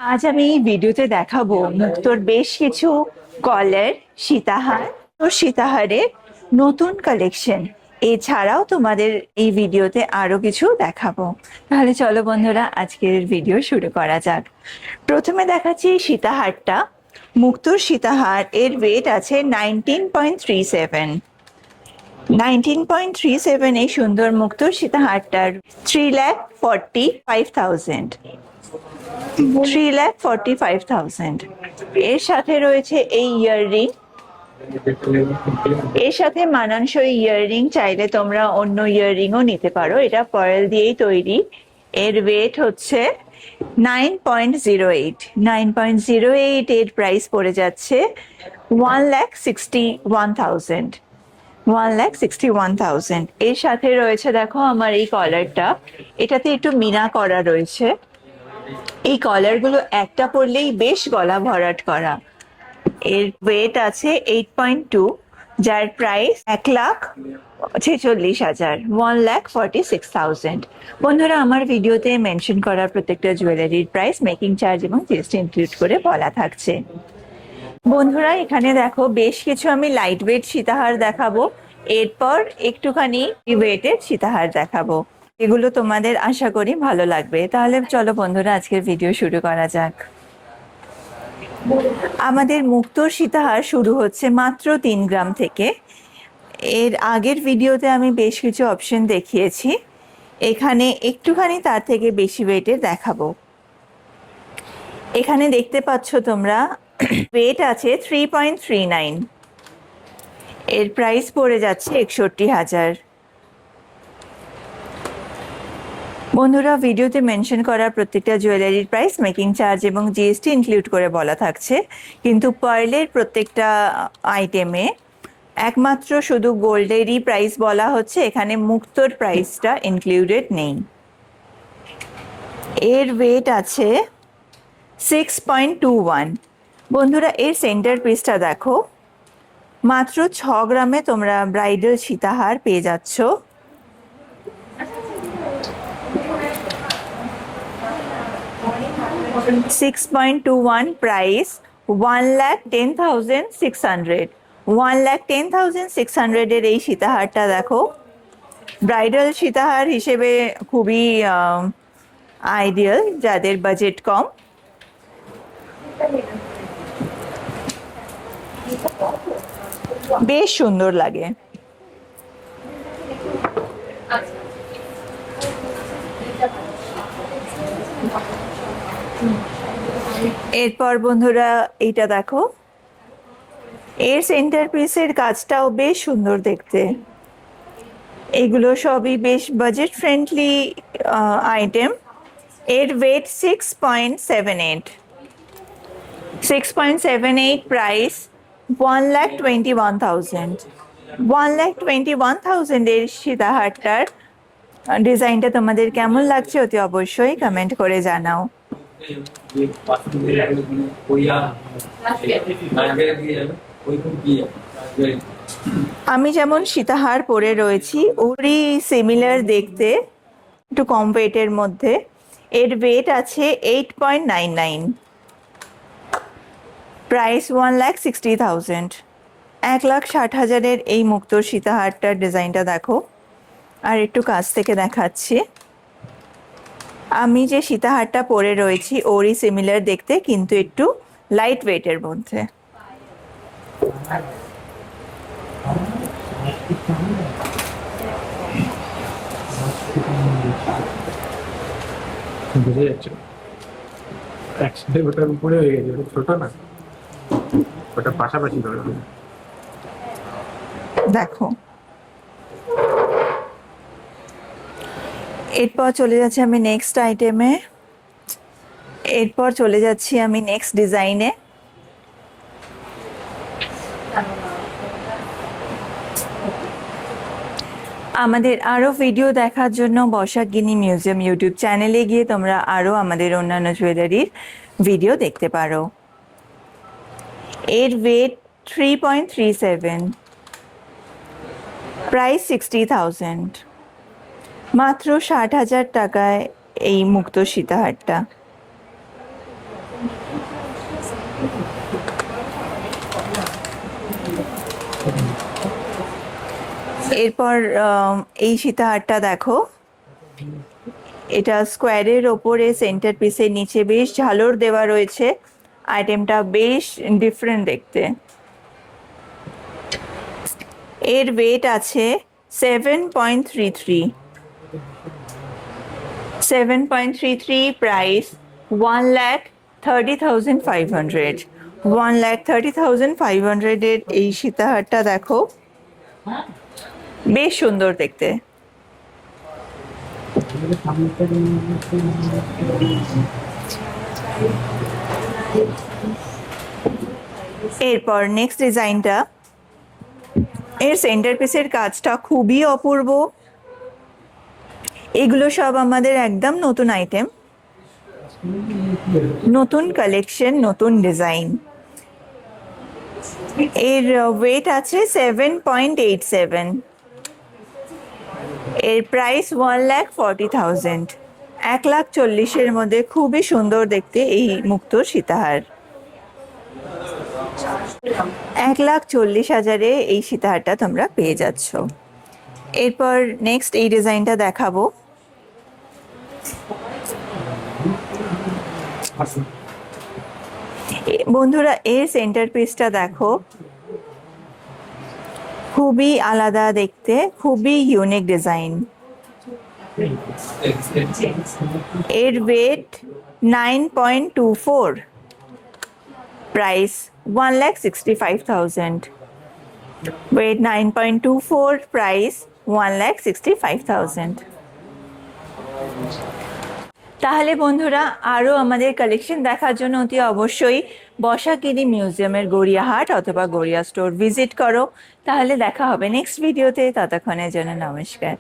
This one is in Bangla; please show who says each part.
Speaker 1: আজ আমি এই ভিডিওতে দেখাবো মুক্তোর বেশ কিছু কলার সীতাহার ও সীতাহারের নতুন কালেকশন। এছাড়াও তোমাদের এই ভিডিওতে আরো কিছু দেখাবো। তাহলে চলো বন্ধুরা, আজকের ভিডিও শুরু করা যাক। প্রথমে দেখাচ্ছি এই সীতাহারটা। মুক্তোর সীতাহার এর ওয়েট আছে 19.37। 19.37 এই সুন্দর মুক্তোর সীতাহারটার 3,45,000। 3,45,000। এর সাথে রয়েছে এই ইয়াররিং। এর সাথে মানানসই ইয়াররিং চাইলে তোমরা অন্য ইয়াররিংও নিতে পারো। এটা পার্ল দিয়েই তৈরি। এর ওয়েট হচ্ছে 9.08। 9.08 এর প্রাইস পড়ে যাচ্ছে 1,61,000। 1,61,000। এর সাথে রয়েছে দেখো আমার এই কলারটা। এটাতে একটু মিনা করা রয়েছে। এই কলার গুলো একটা পরলেই বেশ গলা ভরাট করা। এর ওয়েট আছে 8.2, যার প্রাইস 1,46,000। 1,46,000। বন্ধুরা, আমার ভিডিওতে মেনশন করা প্রত্যেকটা জুয়েলারির প্রাইস, মেকিং চার্জ এবং জিএসটি ইনক্লুড করে বলা থাকছে। বন্ধুরা, এখানে দেখো বেশ কিছু আমি লাইট ওয়েট সীতাহার দেখাবো, এরপর একটুখানি ওয়েটের সীতাহার দেখাবো। এগুলো তোমাদের আশা করি ভালো লাগবে। তাহলে চলো বন্ধুরা, আজকের ভিডিও শুরু করা যাক। আমাদের মুক্তোর সীতাহার শুরু হচ্ছে মাত্র 3 গ্রাম থেকে। এর আগের ভিডিওতে আমি বেশ কিছু অপশন দেখিয়েছি, এখানে একটুখানি তার থেকে বেশি ওয়েটের দেখাবো। এখানে দেখতে পাচ্ছ তোমরা ওয়েট আছে 3.39। এর প্রাইস পড়ে যাচ্ছে 61,000। বন্ধুরা, ভিডিওতে মেনশন করা প্রত্যেকটা জুয়েলারির প্রাইস, মেকিং চার্জ এবং জিএসটি ইনক্লুড করে বলা থাকছে, কিন্তু পার্লের প্রত্যেকটা আইটেমে একমাত্র শুধু গোল্ডেরই প্রাইস বলা হচ্ছে, এখানে মুক্তোর প্রাইসটা ইনক্লুডেড নেই। এর ওয়েট আছে 6.21। বন্ধুরা, এর সেন্টার পিসটা দেখো। মাত্র 6 গ্রামে তোমরা ব্রাইডাল সীতাহার পেয়ে যাচ্ছ। প্রাইস 1,10,600। 1,10,600 এর এই সীতাহারটা দেখো। ব্রাইডাল সীতাহার হিসেবে খুবই আইডিয়াল যাদের বাজেট কম। বেশ সুন্দর লাগে। এরপর বন্ধুরা, এইটা দেখো। এর সেন্টার পিসের কাজটাও বেশ সুন্দর দেখতে। এগুলো সবই বেশ বাজেট ফ্রেন্ডলি আইটেম। এর ওয়েট 6.78। 6.78 প্রাইস 1,21,000। 1,21,000 এর সীতাহারটার ডিজাইনটা তোমাদের কেমন লাগছে অতি অবশ্যই কমেন্ট করে জানাও। আমি যেমন সীতাহার পরে রয়েছি, ওরই সিমিলার দেখতে, একটু কম ওয়েটের মধ্যে। এর ওয়েট আছে 8.99। প্রাইস 1,60,000। 1,60,000 এই মুক্তোর সীতাহারটার ডিজাইনটা দেখো। আর একটু কাছ থেকে দেখাচ্ছি। আমি যে সীতাহারটা পরে রয়েছি ওরই সিমিলার দেখতে, কিন্তু একটু লাইট ওয়েটের মধ্যে।
Speaker 2: বুঝে যাচ্ছে একসাথে ওটার উপরে হয়ে গেছে, ওটা ছোট না, ওটা পাশাপাশি ধরে
Speaker 1: দেখো। এরপর চলে যাচ্ছি আমি নেক্সট আইটেমে। এরপর চলে যাচ্ছি আমি নেক্সট ডিজাইনে। আমাদের আরো ভিডিও দেখার জন্য বর্ষাগিনী মিউজিয়াম ইউটিউব চ্যানেলে গিয়ে তোমরা আরো আমাদের অন্যান্য জুয়েলারির ভিডিও দেখতে পারো। এর ওয়েট 3.37। প্রাইস 60,000। মাত্র 60,000 টাকায় এই মুক্তো সীতাহারটা। এরপর এই সীতাহারটা দেখো, এটা স্কোয়ারের ওপরে সেন্টার পিসের নিচে বেশ ঝালর দেওয়া রয়েছে। আইটেমটা বেশ ডিফারেন্ট দেখতে। এর ওয়েট আছে 7.33। 7.33, প্রাইস 1,30,500। 1,30,500 এর এই সীতাহারটা দেখো, বেশ সুন্দর দেখতে। এরপর নেক্সট ডিজাইনটা, এর সেন্টার পিসের কাজটা খুবই অপূর্ব। এগুলো সব আমাদের একদম নতুন আইটেম, নতুন কালেকশন, নতুন ডিজাইন। এর ওয়েট আছে 7.87। এর প্রাইস 1,40,000। 1,40,000-এর মধ্যে খুবই সুন্দর দেখতে এই মুক্তোর সীতাহার। 1,40,000-এ এই সীতাহারটা তোমরা পেয়ে যাচ্ছ। এরপর নেক্সট এই ডিজাইনটা দেখাবো। বন্ধুরা, এর সেন্টার পিসটা দেখো, খুবই আলাদা দেখতে, খুবই ইউনিক ডিজাইন। এর ওয়েট 9.24, প্রাইস 1,65,000। Weight 9.24, price 1,65,000। তাহলে বন্ধুরা, আরও আমাদের কালেকশন দেখার জন্য অতি অবশ্যই বসাকিনি মিউজিয়ামের গড়িয়াহাট অথবা গড়িয়া স্টোর ভিজিট করো। তাহলে দেখা হবে নেক্সট ভিডিওতে। ততক্ষণের জন্য নমস্কার।